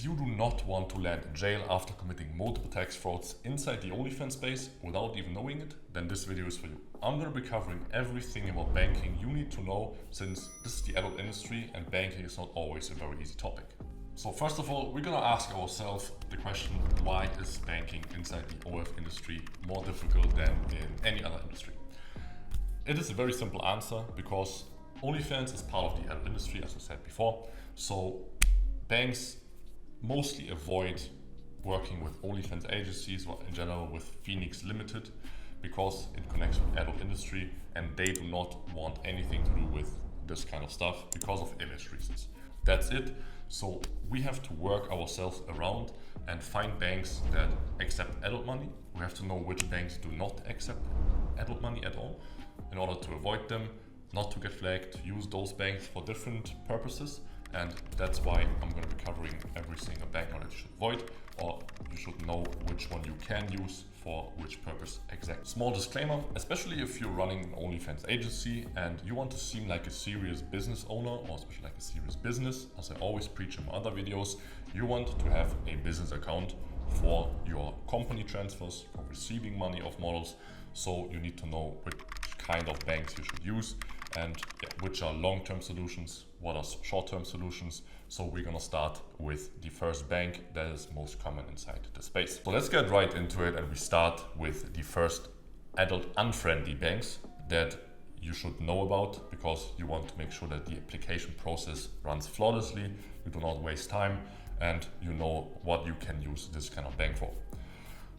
If you do not want to land in jail after committing multiple tax frauds inside the OnlyFans space without even knowing it, then this video is for you. I'm going to be covering everything about banking you need to know, since this is the adult industry and banking is not always a very easy topic. So first of all, we're going to ask ourselves the question, why is banking inside the OF industry more difficult than in any other industry? It is a very simple answer, because OnlyFans is part of the adult industry, as I said before. So banks mostly avoid working with OnlyFans agencies or in general with Phoenix Limited, because it connects with adult industry and they do not want anything to do with this kind of stuff because of image reasons. That's it. So we have to work ourselves around and find banks that accept adult money. We have to know which banks do not accept adult money at all in order to avoid them, not to get flagged, to use those banks for different purposes. And that's why I'm going to be covering every single bank that you should avoid, or you should know which one you can use for which purpose exactly. Small disclaimer, especially if you're running an OnlyFans agency and you want to seem like a serious business owner, or especially like a serious business, as I always preach in my other videos, you want to have a business account for your company transfers, for receiving money of models. So you need to know which kind of banks you should use and which are long-term solutions, what are short-term solutions. So we're gonna start with the first bank that is most common inside the space. So let's get right into it, and we start with the first adult unfriendly banks that you should know about, because you want to make sure that the application process runs flawlessly, you do not waste time, and you know what you can use this kind of bank for.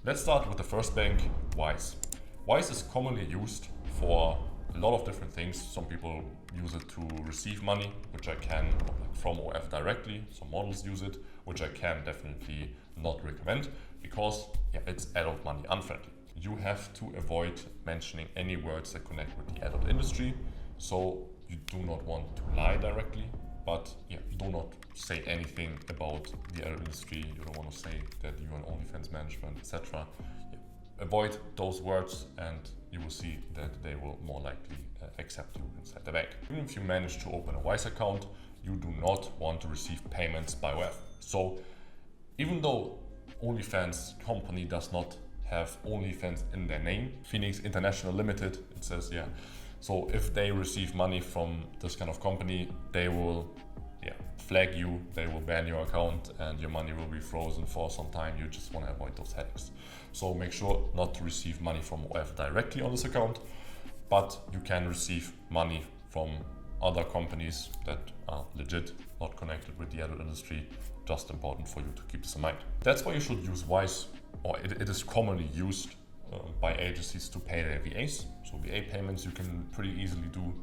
Let's start with the first bank, Wise. Wise is commonly used for a lot of different things. Some people use it to receive money, which I can, like from OF directly. Some models use it, which I can definitely not recommend, because it's adult money unfriendly. You have to avoid mentioning any words that connect with the adult industry. So you do not want to lie directly, but do not say anything about the adult industry. You don't want to say that you're an OnlyFans management, etc. Avoid those words and you will see that they will more likely accept you inside the bank. Even if you manage to open a Wise account, you do not want to receive payments by OF. So even though OnlyFans company does not have OnlyFans in their name, Phoenix International Limited, it says, so if they receive money from this kind of company, they will flag you, they will ban your account and your money will be frozen for some time. You just want to avoid those headaches. So make sure not to receive money from OF directly on this account, but you can receive money from other companies that are legit, not connected with the adult industry. Just important for you to keep this in mind. That's why you should use Wise, or it is commonly used by agencies to pay their VAs. So VA payments you can pretty easily do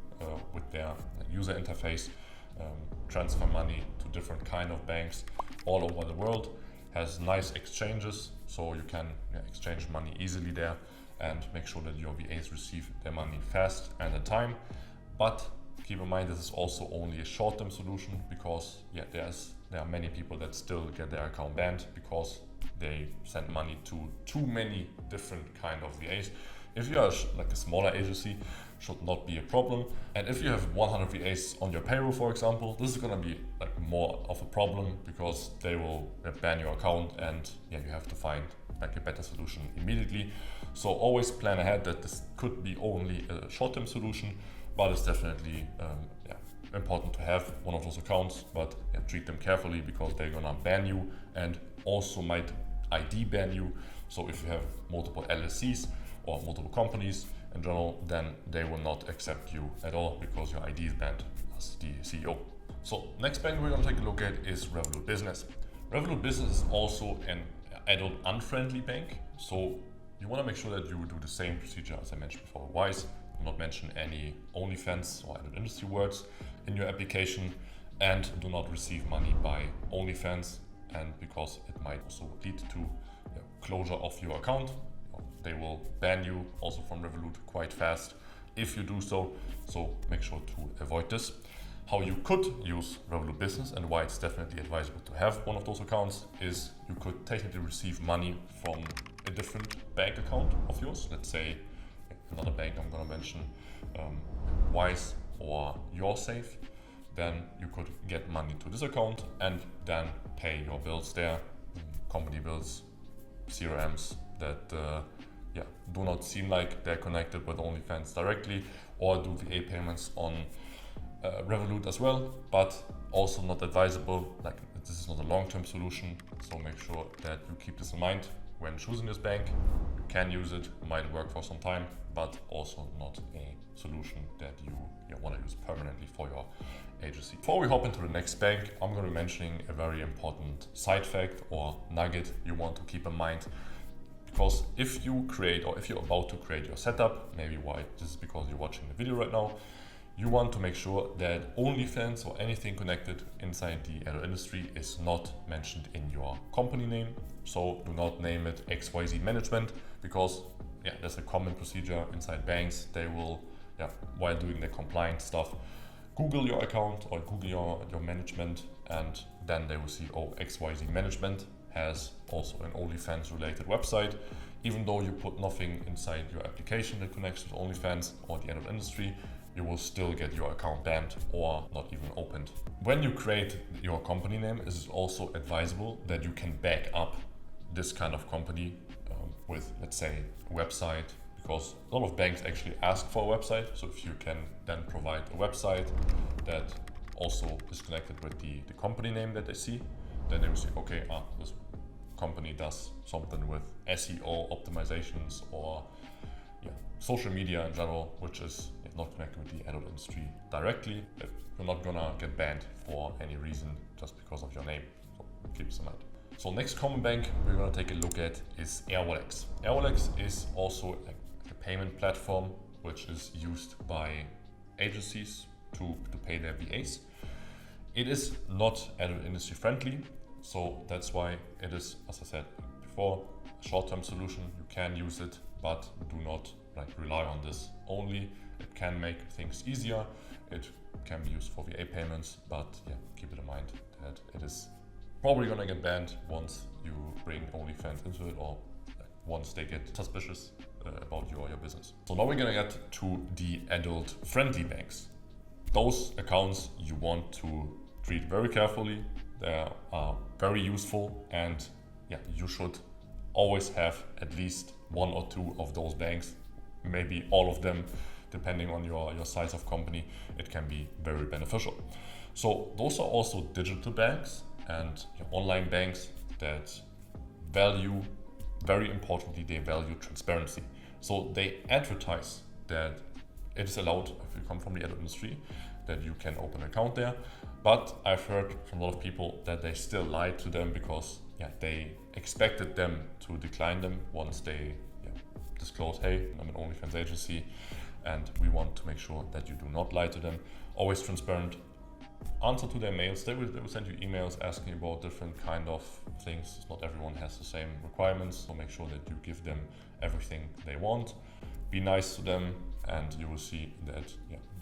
with their user interface. Transfer money to different kind of banks all over the world, has nice exchanges, so you can exchange money easily there and make sure that your VAs receive their money fast and in time. But keep in mind, this is also only a short-term solution, because there are many people that still get their account banned because they send money to too many different kind of VAs. If you are like a smaller agency, should not be a problem. And if you have 100 VAs on your payroll, for example, this is gonna be like more of a problem, because they will ban your account and you have to find like a better solution immediately. So always plan ahead that this could be only a short-term solution, but it's definitely important to have one of those accounts, but treat them carefully, because they're gonna ban you and also might ID ban you. So if you have multiple LLCs or multiple companies in general, then they will not accept you at all, because your ID is banned as the CEO. So next bank we're going to take a look at is Revolut Business. Revolut Business is also an adult unfriendly bank. So you want to make sure that you do the same procedure as I mentioned before. Wise, do not mention any OnlyFans or adult industry words in your application, and do not receive money by OnlyFans, and because it might also lead to closure of your account. They will ban you also from Revolut quite fast if you do so. So make sure to avoid this. How you could use Revolut Business, and why it's definitely advisable to have one of those accounts, is you could technically receive money from a different bank account of yours. Let's say another bank I'm going to mention, Wise or YourSafe. then you could get money to this account and then pay your bills there, company bills, CRMs that do not seem like they're connected with OnlyFans directly, or do VA payments on Revolut as well, but also not advisable. Like, this is not a long-term solution, so make sure that you keep this in mind when choosing this bank. You can use it, might work for some time, but also not a solution that you want to use permanently for your agency. Before we hop into the next bank, I'm going to be mentioning a very important side fact or nugget you want to keep in mind. Because if you create, or if you're about to create your setup, maybe why this is because you're watching the video right now, you want to make sure that OnlyFans or anything connected inside the adult industry is not mentioned in your company name. So do not name it XYZ Management, because there's a common procedure inside banks. They will, while doing the compliance stuff, Google your account or Google your management, and then they will see, oh, XYZ Management has also an OnlyFans-related website. Even though you put nothing inside your application that connects with OnlyFans or the adult industry, you will still get your account banned or not even opened. When you create your company name, it is also advisable that you can back up this kind of company with, let's say, a website, because a lot of banks actually ask for a website. So if you can then provide a website that also is connected with the company name that they see, then they will say, okay, this company does something with SEO optimizations or social media in general, which is not connected with the adult industry directly. You're not gonna get banned for any reason just because of your name. So keep this in mind. So next common bank we're gonna take a look at is AirX. AirX is also a payment platform which is used by agencies to pay their VAs. It is not adult industry friendly, so that's why it is, as I said before, a short-term solution. You can use it, but do not rely on this only. It can make things easier. It can be used for VA payments, but keep it in mind that it is probably gonna get banned once you bring OnlyFans into it, or once they get suspicious about your business. So now we're gonna get to the adult friendly banks. Those accounts you want to treat very carefully. They are very useful, and you should always have at least one or two of those banks, maybe all of them, depending on your size of company. It can be very beneficial. So those are also digital banks and online banks that value, very importantly, they value transparency. So they advertise that it is allowed, if you come from the adult industry, that you can open an account there. But I've heard from a lot of people that they still lied to them because they expected them to decline them once they disclose, hey, I'm an OnlyFans agency and we want to make sure that you do not lie to them. Always transparent. Answer to their mails. They will send you emails asking about different kind of things. Not everyone has the same requirements, so make sure that you give them everything they want. Be nice to them, and you will see that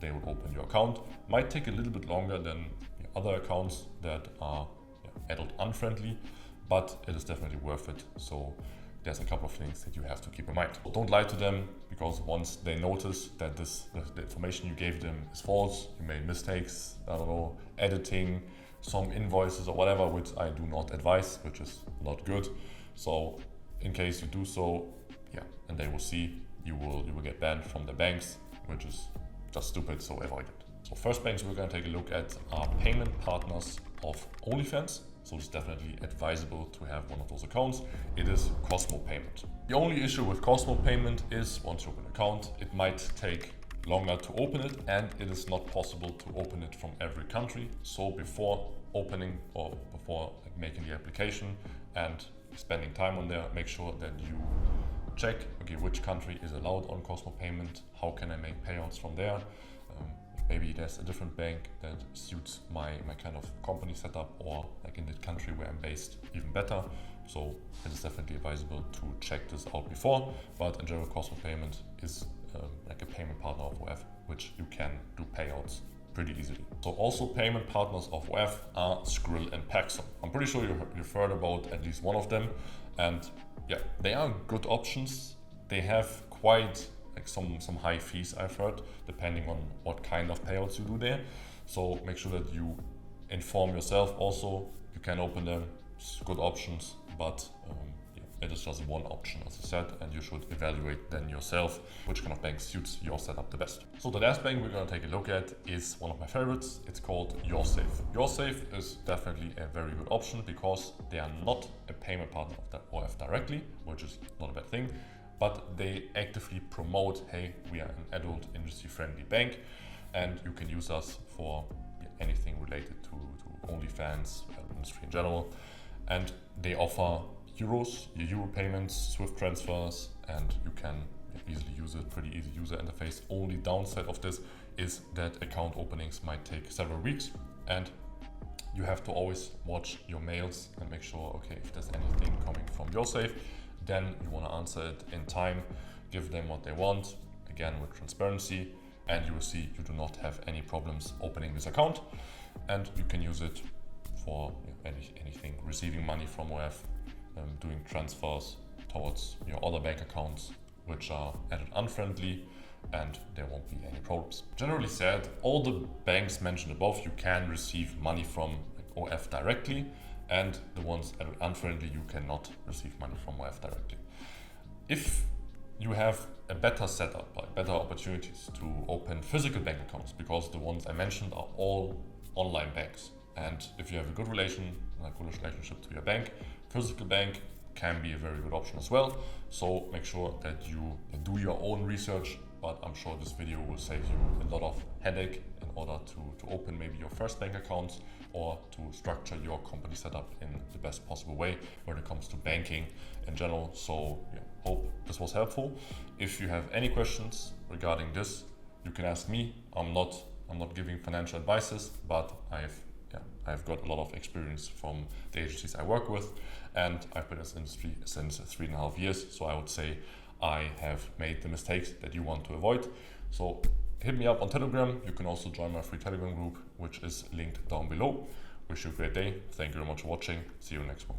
they will open your account. Might take a little bit longer than other accounts that are adult unfriendly, but it is definitely worth it. So there's a couple of things that you have to keep in mind. Don't lie to them, because once they notice that the information you gave them is false, you made mistakes, I don't know, editing some invoices or whatever, which I do not advise, which is not good. So in case you do so, and they will see, you will get banned from the banks, which is just stupid, so avoid it. So first banks we're going to take a look at are payment partners of OnlyFans. So it's definitely advisable to have one of those accounts. It is Cosmo Payment. The only issue with Cosmo Payment is once you open an account, it might take longer to open it, and it is not possible to open it from every country. So before opening or before making the application and spending time on there, make sure that you check, which country is allowed on Cosmo Payment, how can I make payouts from there. Maybe there's a different bank that suits my kind of company setup, or in the country where I'm based, even better. So it is definitely advisable to check this out before, but in general, Cosmo Payment is a payment partner of OF, which you can do payouts pretty easily. So also payment partners of OF are Skrill and Paxson. I'm pretty sure you've heard about at least one of them, and they are good options. They have quite some high fees, I've heard, depending on what kind of payouts you do there. So make sure that you inform yourself also. You can open them, it's good options, but it is just one option, as I said, and you should evaluate then yourself which kind of bank suits your setup the best. So the last bank we're going to take a look at is one of my favorites. It's called YourSafe. YourSafe is definitely a very good option because they are not a payment partner of the OF directly, which is not a bad thing, but they actively promote, hey, we are an adult industry-friendly bank, and you can use us for anything related to OnlyFans, industry in general, and they offer euros, your euro payments, Swift transfers, and you can easily use it, pretty easy user interface. Only downside of this is that account openings might take several weeks, and you have to always watch your mails and make sure, okay, if there's anything coming from YourSafe, then you want to answer it in time, give them what they want, again with transparency, and you will see you do not have any problems opening this account, and you can use it for anything, receiving money from OF, doing transfers towards your other bank accounts which are added unfriendly, and there won't be any problems. Generally said, all the banks mentioned above, you can receive money from OF directly, and the ones added unfriendly, you cannot receive money from OF directly. If you have a better setup, like better opportunities to open physical bank accounts, because the ones I mentioned are all online banks, and if you have a good relationship to your bank, physical bank can be a very good option as well. So make sure that you do your own research, but I'm sure this video will save you a lot of headache in order to open maybe your first bank accounts or to structure your company setup in the best possible way when it comes to banking in general. So hope this was helpful. If you have any questions regarding this, you can ask me. I'm not giving financial advices, but I've got a lot of experience from the agencies I work with, and I've been in this industry since 3.5 years. So I would say I have made the mistakes that you want to avoid. So hit me up on Telegram. You can also join my free Telegram group, which is linked down below. Wish you a great day. Thank you very much for watching. See you next one.